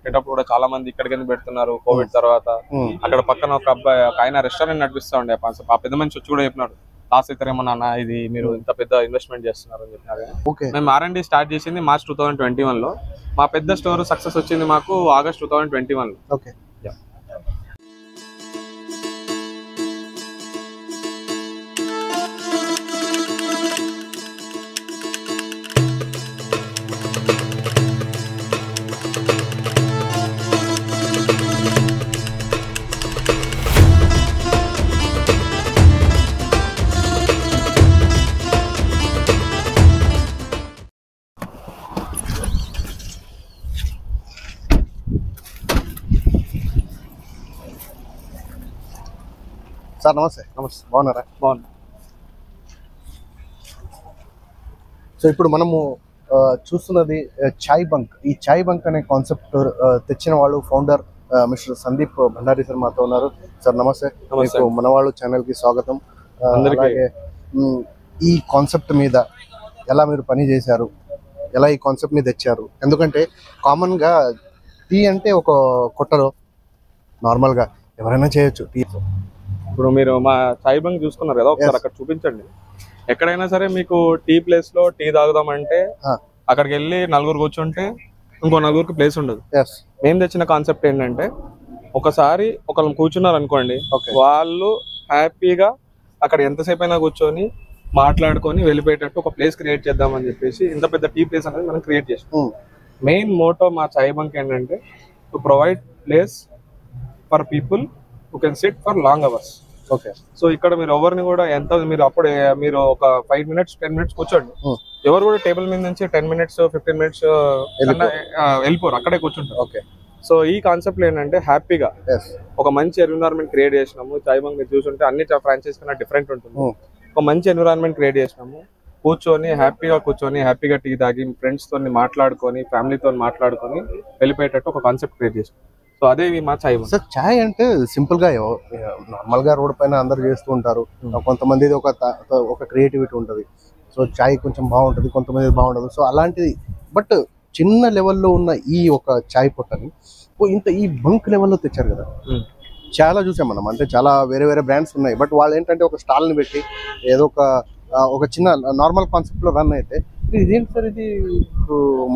పెట్టేటప్పుడు కూడా చాలా మంది ఇక్కడికి పెడుతున్నారు కోవిడ్ తర్వాత. అక్కడ పక్కన ఒక అబ్బాయి ఆయన రెస్టారెంట్ నడిపిస్తా ఉండే ఆ పెద్ద మనిషి వచ్చి కూడా చెప్పినాడు లాస్ అవుతారేమో నాన్న ఇది మీరు ఇంత పెద్ద ఇన్వెస్ట్మెంట్ చేస్తున్నారు అని చెప్పినారు. మేము R&D స్టార్ట్ చేసింది మార్చ్ 2021 లో. మా పెద్ద స్టోర్ సక్సెస్ వచ్చింది మాకు ఆగస్ట్ 2021 లో. ఓకే. సార్ నమస్తే. బాగున్నారా? బాగుంది. సో ఇప్పుడు మనము చూస్తున్నది చాయ్ బంక్. ఈ చాయ్ బంక్ అనే కాన్సెప్ట్ తెచ్చిన వాళ్ళు founder mister Sandeep Bhandari sir మాతో ఉన్నారు. సార్ నమస్తే. మీకు మన వాళ్ళు ఛానల్కి స్వాగతం. అలాగే ఈ కాన్సెప్ట్ మీద ఎలా మీరు పని చేశారు, ఎలా ఈ కాన్సెప్ట్ని తెచ్చారు? ఎందుకంటే కామన్గా టీ అంటే ఒక కొట్టలో నార్మల్గా ఎవరైనా చేయొచ్చు టీ. ఇప్పుడు మీరు మా చాయ్ బంక్ చూసుకున్నారు కదా, ఒకసారి అక్కడ చూపించండి. ఎక్కడైనా సరే మీకు టీ ప్లేస్ లో టీ తాగుదామంటే అక్కడికి వెళ్ళి నలుగురు కూర్చుంటే ఇంకో నలుగురికి ప్లేస్ ఉండదు. మేము తెచ్చిన కాన్సెప్ట్ ఏంటంటే ఒకసారి ఒకళ్ళు కూర్చున్నారు అనుకోండి, వాళ్ళు హ్యాపీగా అక్కడ ఎంతసేపు అయినా కూర్చొని మాట్లాడుకొని వెళ్ళిపోయేటట్టు ఒక ప్లేస్ క్రియేట్ చేద్దామని చెప్పేసి ఇంత పెద్ద టీ ప్లేస్ అనేది మనం క్రియేట్ చేసాం. మెయిన్ మోటో మా చాయ్ బంక్ ఏంటంటే to provide place for people who can sit for long hours. Okay. So ఇక్కడ మీరు ఎవరిని కూడా మీరు అప్పుడు మీరు ఒక 5 minutes 10 minutes కూర్చోండి, ఎవరు కూడా టేబుల్ మీద నుంచి 10 minutes 15 minutes వెళ్ళిపోరు, అక్కడే కూర్చుంటారు. ఓకే. సో ఈ కాన్సెప్ట్ ఏంటంటే హ్యాపీగా ఒక మంచి ఎన్విరాన్మెంట్ క్రియేట్ చేసినాము. చాయ్ బంక్ మీరు చూసుంటే అన్ని ఫ్రాంచైజ్ కన్నా డిఫరెంట్ ఉంటుంది. ఒక మంచి ఎన్విరాన్మెంట్ క్రియేట్ చేసినాము. హ్యాపీగా టీ తాగి ఫ్రెండ్స్ తోని మాట్లాడుకొని ఫ్యామిలీతో మాట్లాడుకొని వెళ్ళిపోయేటట్టు ఒక కాన్సెప్ట్ క్రియేట్ చేసాం. సో అదే మా చాయ్ బంక్. సార్ చాయ్ అంటే సింపుల్ గా నార్మల్ గా రోడ్ పైన అందరు చేస్తూ ఉంటారు. కొంతమంది ఒక క్రియేటివిటీ ఉంటుంది. సో చాయ్ కొంచెం బాగుంటుంది, కొంతమంది బాగుండదు. సో అలాంటిది బట్ చిన్న లెవెల్లో ఉన్న ఈ ఒక చాయ్ పొట్టని ఈ బంక్ లెవెల్లో తెచ్చారు కదా. చాలా చూసాం మనం, అంటే చాలా వేరే వేరే బ్రాండ్స్ ఉన్నాయి. బట్ వాళ్ళు ఏంటంటే ఒక స్టాల్ ని పెట్టి ఏదో ఒక చిన్న నార్మల్ కాన్సెప్ట్ లో రన్ అయితే ఇదేంటి సార్ ఇది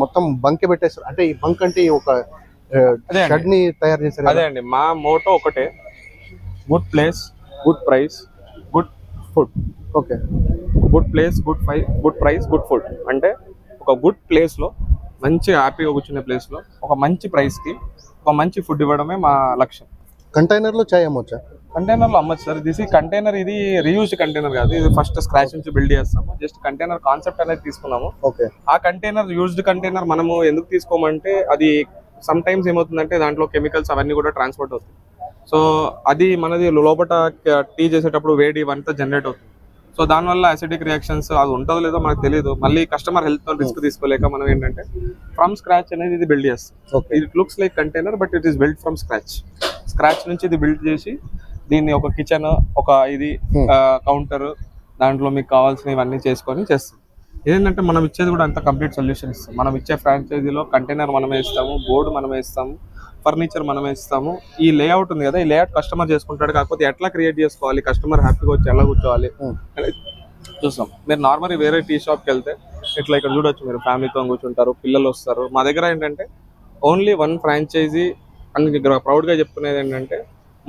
మొత్తం బంకే పెట్టేస్తారు. అంటే ఈ బంక్ అంటే ఒక తయారు చేశారు. అదే అండి మా మోటో ఒకటే, good place good price good food. Okay. Good place good price good food అంటే ఒక గుడ్ ప్లేస్ లో మంచి హ్యాపీగా కూర్చునే ప్లేస్ లో ఒక మంచి ప్రైస్ కి ఒక మంచి ఫుడ్ ఇవ్వడమే మా లక్ష్యం. కంటైనర్ లో చాయ్ అమ్మొచ్చా? కంటైనర్ లో అమ్మచ్చు సార్. దిస్ ఈ కంటైనర్, ఇది రీయూజ్డ్ కంటైనర్ కాదు, ఇది ఫస్ట్ స్క్రాచ్ నుంచి బిల్డ్ చేస్తాము. జస్ట్ కంటైనర్ కాన్సెప్ట్ అనేది తీసుకున్నాము. ఆ కంటైనర్ యూజ్డ్ కంటైనర్ మనము ఎందుకు తీసుకోమంటే అది సమ్ టైమ్స్ ఏమవుతుందంటే దాంట్లో కెమికల్స్ అవన్నీ కూడా ట్రాన్స్పోర్ట్ అవుతాయి. సో అది మనది లోపల టీ చేసేటప్పుడు వేడి ఇవంతా జనరేట్ అవుతుంది. సో దానివల్ల అసిడిక్ రియాక్షన్స్ అది ఉంటుందో లేదో మనకు తెలియదు. మళ్ళీ కస్టమర్ హెల్త్ తో రిస్క్ తీసుకోలేక మనం ఏంటంటే ఫ్రమ్ స్క్రాచ్ అనేది ఇది బిల్డ్ చేస్తాం. It looks like container but it is build from scratch నుంచి ఇది బిల్డ్ చేసి దీన్ని ఒక కిచెన్, ఒక ఇది కౌంటర్, దాంట్లో మీకు కావాల్సిన ఇవన్నీ చేసుకొని చేస్తాం. ఏంటంటే మనం ఇచ్చేది కూడా అంత కంప్లీట్ సొల్యూషన్ ఇస్తాం. మనం ఇచ్చే ఫ్రాంచైజీలో కంటైనర్ మనమే ఇస్తాము, బోర్డు మనమే ఇస్తాము, ఫర్నిచర్ మనమే ఇస్తాము. ఈ లేఅవుట్ ఉంది కదా, ఈ లేఅవుట్ కస్టమర్ చేసుకుంటాడు. కాకపోతే ఎట్లా క్రియేట్ చేసుకోవాలి, కస్టమర్ హ్యాపీగా వచ్చి ఎలా కూర్చోవాలి చూస్తాం. మీరు నార్మల్ వేరే టీ షాప్కి వెళ్తే ఇట్లా ఇక్కడ చూడొచ్చు, మీరు ఫ్యామిలీతో కూర్చుంటారు, పిల్లలు వస్తారు. మా దగ్గర ఏంటంటే ఓన్లీ వన్ ఫ్రాంచైజీ అని ప్రౌడ్గా చెప్పుకునేది ఏంటంటే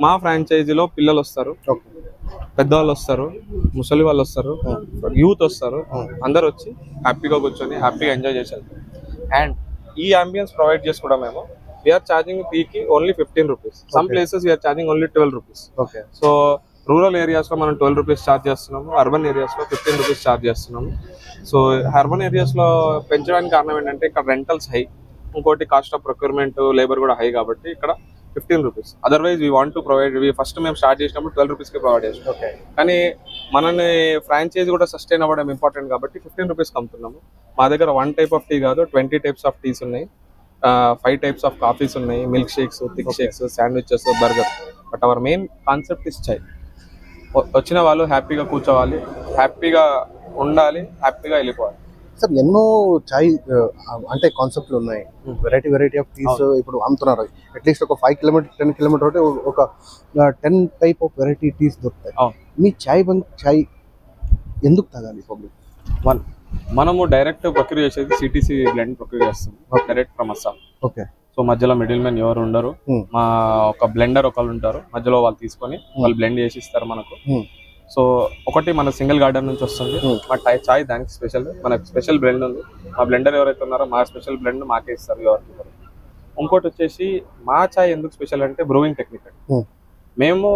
మా ఫ్రాంచైజీలో పిల్లలు వస్తారు, పెద్దవాళ్ళు వస్తారు, ముసలి వాళ్ళు వస్తారు, యూత్ వస్తారు. అందరు వచ్చి హ్యాపీగా కూర్చొని హ్యాపీగా ఎంజాయ్ చేశారు. అండ్ ఈ అంబియన్స్ ప్రొవైడ్ చేసి కూడా మేము వీఆర్ ఛార్జింగ్ టీకి only 15 rupees. Some places we are charging only 12 rupees. So rural areas లో మనం 12 రూపీస్ ఛార్జ్ చేస్తున్నాము, అర్బన్ ఏరియాస్ లో 15 రూపీస్ ఛార్జ్ చేస్తున్నాము. సో అర్బన్ ఏరియాస్ లో పెంచడానికి కారణం ఏంటంటే ఇక్కడ రెంటల్స్ హై, ఇంకోటి కాస్ట్ ఆఫ్ ప్రొక్యూర్మెంట్ లేబర్ కూడా హై, కాబట్టి ఇక్కడ 15 rupees. Otherwise we want to provide, first మేము స్టార్ట్ చేసినప్పుడు 12 రూపీస్కి ప్రొవైడ్ చేస్తాం. కానీ మనని ఫ్రాంచైజ్ కూడా సస్టైన్ అవ్వడం ఇంపార్టెంట్ కాబట్టి 15 రూపీస్కి అమ్ముతున్నాము. మా దగ్గర 1 టైప్ ఆఫ్ టీ కాదు, 20 టైప్స్ ఆఫ్ టీస్ ఉన్నాయి, 5 టైప్స్ ఆఫ్ కాఫీస్ ఉన్నాయి, milk shakes, thick shakes, sandwiches, burger. But our main concept is chai. వచ్చిన వాళ్ళు హ్యాపీగా కూర్చోవాలి, హ్యాపీగా ఉండాలి, హ్యాపీగా వెళ్ళిపోవాలి. సార్ ఎన్నో చాయ్ అంటే కాన్సెప్ట్లు ఉన్నాయి, వెరైటీ ఆఫ్ టీస్ ఇప్పుడు అమ్ముతున్నారు. అట్లీస్ట్ ఒక 5 కిలోమీటర్ 10 కిలోమీటర్ అంటే ఒక 10 టైప్ ఆఫ్ వెరైటీ టీస్ దొరుకుతాయి. మీ చాయ్ ఎందుకు తాగాలి పబ్లిక్? మనము డైరెక్ట్ ప్రొక్యూర్ చేసేది సిటీసీ బ్లెండ్ ప్రొక్యూర్ చేస్తాం, direct from Assam. Okay. So మధ్యలో మిడిల్ మ్యాన్ ఎవరు ఉండరు, మా ఒక బ్లెండర్ ఒకళ్ళు ఉంటారు, మధ్యలో వాళ్ళు తీసుకొని వాళ్ళు బ్లెండ్ చేసి ఇస్తారు మనకు. సో ఒకటి మన సింగిల్ గార్డెన్ నుంచి వస్తుంది మా చాయ్, దానికి స్పెషల్ మనకు స్పెషల్ బ్లెండ్ ఉంది. మా బ్లెండర్ ఎవరైతే ఉన్నారో మా స్పెషల్ బ్లెండ్ మాకే ఇస్తారు ఎవరికి. ఇంకోటి వచ్చేసి మా చాయ్ ఎందుకు స్పెషల్ అంటే బ్రూయింగ్ టెక్నిక్ అండి. మేము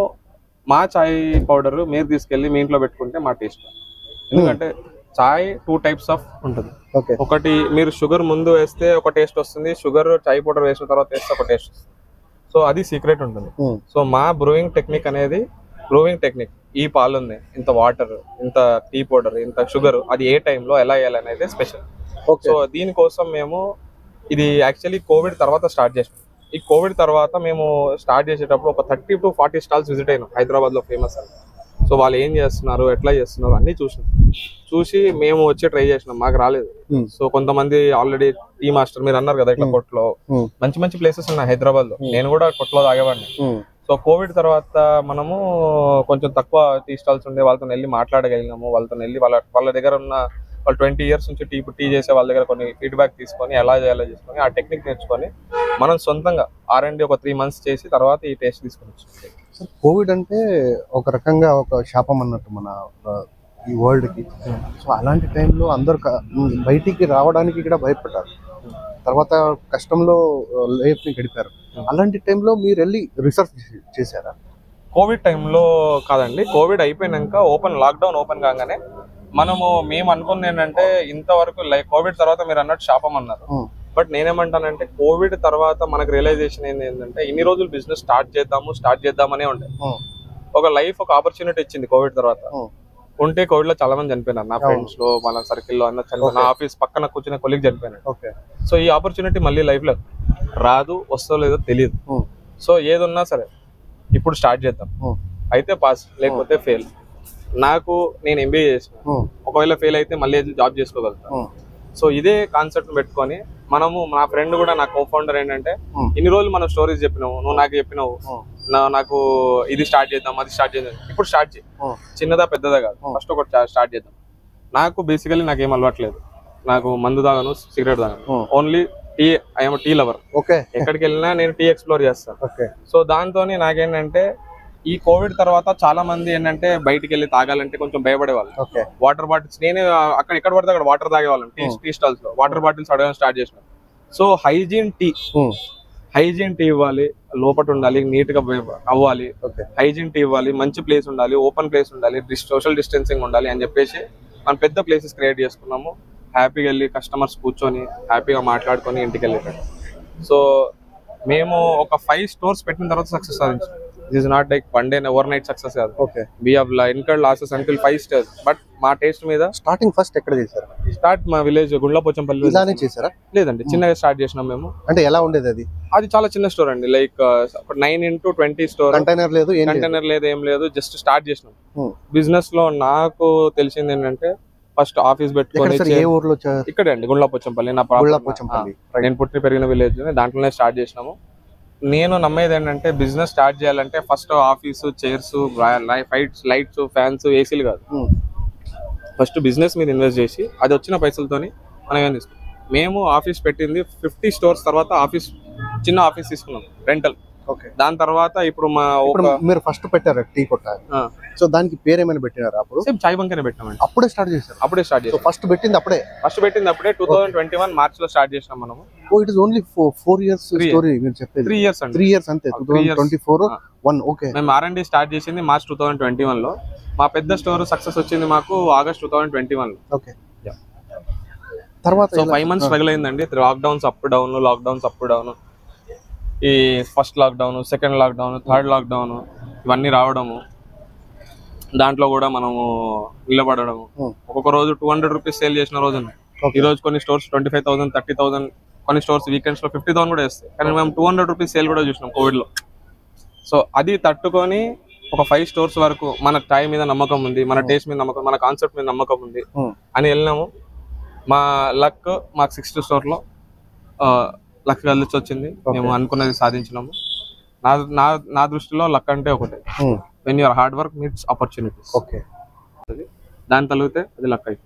మా చాయ్ పౌడర్ మీరు తీసుకెళ్ళి మీ ఇంట్లో పెట్టుకుంటే మా టేస్ట్. ఎందుకంటే చాయ్ 2 టైప్స్ ఆఫ్ ఉంటుంది. ఒకటి మీరు షుగర్ ముందు వేస్తే ఒక టేస్ట్ వస్తుంది, షుగర్ చాయ్ పౌడర్ వేసిన తర్వాత వేస్తే ఒక టేస్ట్ వస్తుంది. సో అది సీక్రెట్ ఉంటుంది. సో మా బ్రూయింగ్ టెక్నిక్ అనేది ఈ పాలు ఉంది, ఇంత వాటర్, ఇంత టీ పౌడర్, ఇంత షుగర్, అది ఏ టైంలో ఎలా వేయాలనేది స్పెషల్. సో దీనికోసం మేము ఇది యాక్చువల్లీ కోవిడ్ తర్వాత స్టార్ట్ చేసాం. ఈ కోవిడ్ తర్వాత మేము స్టార్ట్ చేసేటప్పుడు ఒక 30 to 40 స్టాల్స్ విజిట్ అయినాం హైదరాబాద్ లో ఫేమస్ అని. సో వాళ్ళు ఏం చేస్తున్నారు, ఎట్లా చేస్తున్నారు అన్ని చూసి మేము వచ్చి ట్రై చేసినాం, మాకు రాలేదు. సో కొంతమంది ఆల్రెడీ టీ మాస్టర్ మీరు అన్నారు కదా, ఇట్లా కొట్లో మంచి ప్లేసెస్ ఉన్నాయి హైదరాబాద్ లో, నేను కూడా కొట్లో తాగేవాడిని. సో కోవిడ్ తర్వాత మనము కొంచెం తక్కువ టీ స్టాల్స్ ఉండే వాళ్ళతో వెళ్ళి మాట్లాడగలిగినాము. వాళ్ళతో వెళ్ళి వాళ్ళ దగ్గర ఉన్న వాళ్ళు 20 years నుంచి టీ చేసే వాళ్ళ దగ్గర కొన్ని ఫీడ్బ్యాక్ తీసుకొని ఎలా చేయాలో చేసుకొని ఆ టెక్నిక్ నేర్చుకొని మనం సొంతంగా R&D ఒక 3 months చేసి తర్వాత ఈ టేస్ట్ తీసుకొని వచ్చాం. సార్ కోవిడ్ అంటే ఒక రకంగా ఒక శాపం అన్నట్టు మన ఈ వరల్డ్ కి. సో అలాంటి టైంలో అందరు బయటికి రావడానికి కూడా భయపడ్డారు, తర్వాత కష్టంలో లైఫ్ ని గడిపారు. అలాంటి టైంలో మీరు వెళ్ళి రీసెర్చ్ చేశారా? కోవిడ్ టైంలో కాదండి, కోవిడ్ అయిపోయినాక లాక్డౌన్ ఓపెన్ కాగానే మేము అనుకుంది ఏంటంటే ఇంతవరకు కోవిడ్ తర్వాత మీరు అన్నట్టు శాపం అన్నారు, బట్ నేనేమంటానంటే కోవిడ్ తర్వాత మనకు రియలైజేషన్ ఏంటంటే ఇన్ని రోజులు బిజినెస్ స్టార్ట్ చేద్దామనే ఉండే ఒక లైఫ్, ఒక ఆపర్చునిటీ ఇచ్చింది కోవిడ్ తర్వాత. ఉంటే కోవిడ్ లో చాలా మంది చనిపోయినారు, నా ఫ్రెండ్స్ లో, మన సర్కిల్ లో అందరూ చనిపోయిన, నా ఆఫీస్ పక్కన కూర్చున్న కొలీగ్ చనిపోయినాడు. సో ఈ ఆపర్చునిటీ మళ్ళీ లైఫ్ లో రాదు, వస్తో లేదో తెలియదు. సో ఏదున్నా సరే ఇప్పుడు స్టార్ట్ చేద్దాం, అయితే పాస్ లేకపోతే ఫెయిల్. నేను MBA చేసిన, ఒకవేళ ఫెయిల్ అయితే మళ్ళీ జాబ్ చేసుకోగలుగుతాను. సో ఇదే కాన్సెప్ట్ పెట్టుకొని నా ఫ్రెండ్ కూడా నా కో-ఫౌండర్ ఏంటంటే ఇన్ని రోజులు మనం స్టోరీస్ చెప్పినావు, నువ్వు నాకు చెప్పినావు, నాకు ఇది స్టార్ట్ చేద్దాం, అది స్టార్ట్ చేద్దాం, ఇప్పుడు స్టార్ట్ చేయి, చిన్నదా పెద్దదా కాదు, ఫస్ట్ ఒకటి స్టార్ట్ చేద్దాం. నాకు బేసికలీ నాకేం అలవాట్లేదు, నాకు మందు తాగను, సిగరెట్ తాగను, only tea. I'm tea lover. ఎక్కడికి వెళ్ళినా నేను టీ ఎక్స్ప్లోర్ చేస్తాను. సో దాంతో నాకేంటంటే ఈ కోవిడ్ తర్వాత చాలా మంది ఏంటంటే బయటికి వెళ్ళి తాగాలంటే కొంచెం భయపడేవాళ్ళు. వాటర్ బాటిల్స్ నేను ఎక్కడ పడితే అక్కడ వాటర్ తాగేవాళ్ళం, టీ స్టాల్స్ లో వాటర్ బాటిల్స్ అడగడం స్టార్ట్ చేసిన. సో హైజీన్ టీ ఇవ్వాలి, లోపల ఉండాలి, నీట్ గా అవ్వాలి, హైజీన్ టీ ఇవ్వాలి, మంచి ప్లేస్ ఉండాలి, ఓపెన్ ప్లేస్ ఉండాలి, సోషల్ డిస్టెన్సింగ్ ఉండాలి అని చెప్పేసి మనం పెద్ద ప్లేసెస్ క్రియేట్ చేసుకున్నాము. హ్యాపీగా వెళ్ళి కస్టమర్స్ కూర్చొని హ్యాపీగా మాట్లాడుకొని ఇంటికి వెళ్ళారు. సో మేము ఒక 5 stores పెట్టిన తర్వాత సక్సెస్ సాధించాం. This is not like one day overnight success కాదు. We have incurred losses until 5 stores. But మా టేస్ట్ మీద స్టార్టింగ్ ఫస్ట్ ఎక్కడ చేశారు? మా విలేజ్ గుండ్లపోచంపల్లి ఇలానే చేశారా? లేదండి, చిన్నగా స్టార్ట్ చేసినాం మేము. అంటే ఎలా ఉండేది అది? అది చాలా చిన్న స్టోర్ అండి, లైక్ 9x20 స్టోర్. కంటైనర్ లేదు, ఏం లేదు, జస్ట్ స్టార్ట్ చేసినాం. బిజినెస్ లో నాకు తెలిసింది ఏంటంటే ఫస్ట్ ఆఫీస్ పెట్టుకొని, ఇక్కడే అండి గుండ్లపోచంపల్లి, నేను పుట్టి పెరిగిన విలేజ్, దాంట్లోనే స్టార్ట్ చేసినాము. నేను నమ్మేది ఏంటంటే బిజినెస్ స్టార్ట్ చేయాలంటే first office, chairs, lights, fans, ఏసీలు కాదు, ఫస్ట్ బిజినెస్ మీద ఇన్వెస్ట్ చేసి అది వచ్చిన పైసలతోని మనం ఏం తీసుకున్నాం. మేము ఆఫీస్ పెట్టింది 50 stores తర్వాత చిన్న ఆఫీస్ తీసుకున్నాం రెంటల్. దాని తర్వాత ఇప్పుడు మీరు ఫస్ట్ పెట్టారు టీ కొట్ట, సో దానికి పేరు ఏమైనా పెట్టినారా? అప్పుడు సేమ్ చాయ్ బంక్ అనే పెట్టామండి. అప్పుడే స్టార్ట్ చేశారు? ఫస్ట్ పెట్టింది అప్పుడే 2021 మార్చ్ లో స్టార్ట్ చేసినాం మనము. It is only 4 years story మీరు చెప్పేది? 3 years అండి. 3 years అంతే. 2024 1. ఓకే. మేము R&D స్టార్ట్ చేసింది మార్చ్ 2021 లో. మా పెద్ద స్టోర్ సక్సెస్ వచ్చింది మాకు ఆగస్ట్ 2021 లో. ఓకే. తర్వాత 5 months స్ట్రగుల్ అయిందండి, లాక్డౌన్స్ అప్ డౌన్, ఈ first lockdown, second lockdown, third lockdown, ఇవన్నీ రావడము, దాంట్లో కూడా మనము నిలబడము. ఒక్కొక్క రోజు 200 రూపీస్ సేల్ చేసిన రోజు ఉన్నాయి. ఈ రోజు కొన్ని స్టోర్స్ 25,000, 30,000, కొన్ని స్టోర్స్ వీకెండ్స్ లో 50,000 కూడా వేస్తాయి. కానీ మేము 200 రూపీస్ సేల్ కూడా చూసినాం కోవిడ్ లో. సో అది తట్టుకొని ఒక 5 stores వరకు మన టైం మీద నమ్మకం ఉంది, మన టేస్ట్ మీద నమ్మకం, మన కాన్సెప్ట్ మీద నమ్మకం ఉంది అని వెళ్ళినాము. మా లక్ మాకు 6th స్టోర్ లో లక్ కలిసి వచ్చింది. మేము అనుకున్నది సాధించినాము. నా దృష్టిలో లక్ అంటే ఒకటే, when your hard work meets opportunities. Okay, దాని తలిగితే అది లక్ అయితే.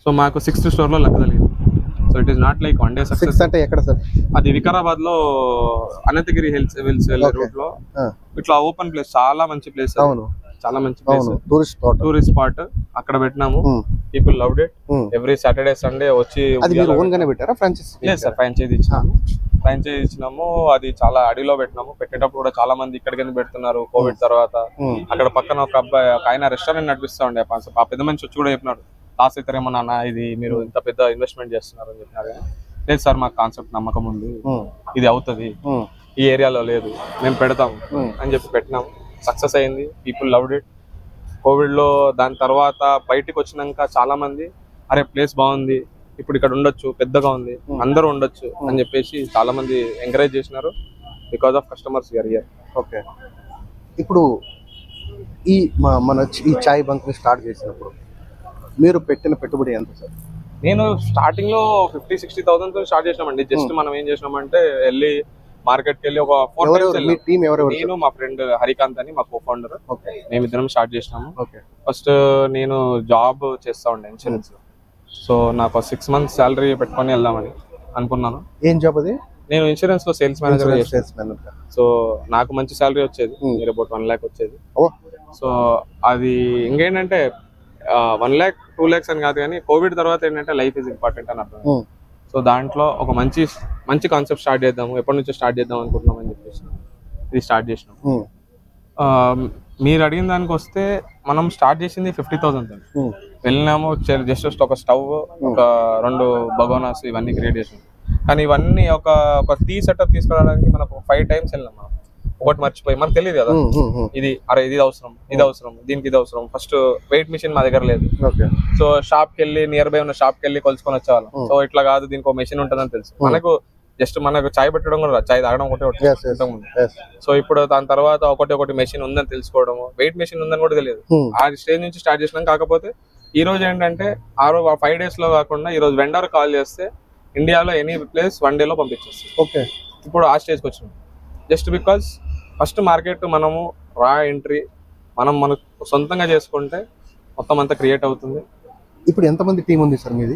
సో మాకు 6th స్టోర్ లో లక్ కలిగింది. So it is not like one day success. అంటే ఎక్కడ సార్? అది వికారాబాద్ లో అనంతగిరి హిల్స్ రూట్ లో ఇట్లా ఓపెన్ ప్లేస్, చాలా మంచి ప్లేస్. అవును, చాలా మంచి ప్లేస్, టూరిస్ట్ స్పాట్. అక్కడ పెట్టినాము. People loved it. Every Saturday Sunday వచ్చి. లేదు సార్, ఫ్రాంచైజీ ఇచ్చినాము. అది చాలా అడిలో పెట్టినాము. పెట్టేటప్పుడు కూడా చాలా మంది ఇక్కడికి పెడుతున్నారు కోవిడ్ తర్వాత. అక్కడ పక్కన ఒక అబ్బాయి, ఒక ఆయన రెస్టారెంట్ నడిపిస్తా ఉండే. ఆ పెద్ద మనిషి వచ్చి కూడా చెప్పినాడు, లాస్ అవుతారేమో నాన్న, ఇది మీరు ఇంత పెద్ద ఇన్వెస్ట్మెంట్ చేస్తున్నారు అని చెప్పినారు. లేదు సార్, మాకు కాన్సెప్ట్ నమ్మకం ఉంది, ఇది అవుతుంది, ఈ ఏరియాలో లేదు, మేము పెడతాం అని చెప్పి పెట్టినాము. సక్సెస్ అయింది. People loved it. కోవిడ్ లో దాని తర్వాత బయటికి వచ్చినాక చాలా మంది, అరే ప్లేస్ బాగుంది, ఇప్పుడు ఇక్కడ ఉండొచ్చు, పెద్దగా ఉంది, అందరూ ఉండొచ్చు అని చెప్పేసి చాలా మంది ఎంకరేజ్ చేసినారు. Because of customers here. Okay, ఇప్పుడు మన ఈ చాయ్ బంక్ ని స్టార్ట్ చేసినప్పుడు మీరు పెట్టిన పెట్టుబడి ఎంత సార్? నేను స్టార్టింగ్ లో 50-60,000 తో స్టార్ట్ చేసినామండి. జస్ట్ మనం ఏం చేసినామంటే వెళ్ళి మార్కెట్ కి వెళ్ళి ఒక 4 times. నేను మా ఫ్రెండ్ హరికాంత్ అని మా కో ఫౌండర్, మేమిద్దరం స్టార్ట్ చేసినాము. ఫస్ట్ నేను జాబ్ చేస్తా ఉండే ఇన్సూరెన్స్ లో. సో నాకు 6 months శాలరీ పెట్టుకొని వెళ్దామని అనుకున్నాను. ఏం జాబ్ అది? నేను ఇన్సూరెన్స్ లో సేల్స్ మేనేజర్. సో నాకు మంచి శాలరీ వచ్చేది, అబౌట్ 1 lakh వచ్చేది. సో అది ఇంకేంటంటే 1 lakh 2 lakhs అని కాదు, కానీ కోవిడ్ తర్వాత ఏంటంటే లైఫ్ ఈజ్ ఇంపార్టెంట్ అని అర్థం. సో దాంట్లో ఒక మంచి కాన్సెప్ట్ స్టార్ట్ చేద్దాము, ఎప్పటి నుంచో స్టార్ట్ చేద్దాం అనుకుంటున్నాం అని చెప్పేసి ఇది స్టార్ట్ చేసినాం. మీరు అడిగిన దానికి వస్తే మనం స్టార్ట్ చేసింది 50,000. వెళ్ళినాము, జస్ట్ ఒక స్టవ్, ఒక 2 బగోనాస్, ఇవన్నీ క్రియేట్ చేసినాం. కానీ ఇవన్నీ ఒక టీ సెటప్ తీసుకురావడానికి మనకు 5 times వెళ్ళినాం. మనం ఒకటి మర్చిపోయి, మనకు తెలియదు కదా ఇది, అరే ఇది అవసరం, దీనికి ఇది అవసరం. ఫస్ట్ వెయిట్ మిషన్ మా దగ్గర లేదు. సో షాప్ కి వెళ్ళి, నియర్ బై ఉన్న షాప్ కి వెళ్ళి కొలుసుకొని వచ్చేవాళ్ళం. సో ఇట్లా కాదు, దీనికి ఒక మెషిన్ ఉంటుందని తెలుసు. మనకు చాయ్ పెట్టడం కూడా, చాయ్ తాగడం ఒకటే. సో ఇప్పుడు దాని తర్వాత ఒకటి మెషిన్ ఉందని తెలుసుకోవడం, వెయిట్ మెషిన్ ఉందని కూడా తెలియదు. ఆ స్టేజ్ నుంచి స్టార్ట్ చేసినాం. కాకపోతే ఈ రోజు ఏంటంటే 5 days లో కాకుండా ఈ రోజు వెండర్ కాల్ చేస్తే ఇండియాలో ఎనీ ప్లేస్ 1 day లో పంపించేస్తాం. ఓకే, ఇప్పుడు ఆ స్టేజ్కి వచ్చినాం. జస్ట్ బికాస్ ఫస్ట్ మార్కెట్ మనము రా ఎంట్రీ మనకు సొంతంగా చేసుకుంటే మొత్తం అంతా క్రియేట్ అవుతుంది. ఇప్పుడు ఎంతమంది టీం ఉంది సార్ మీది?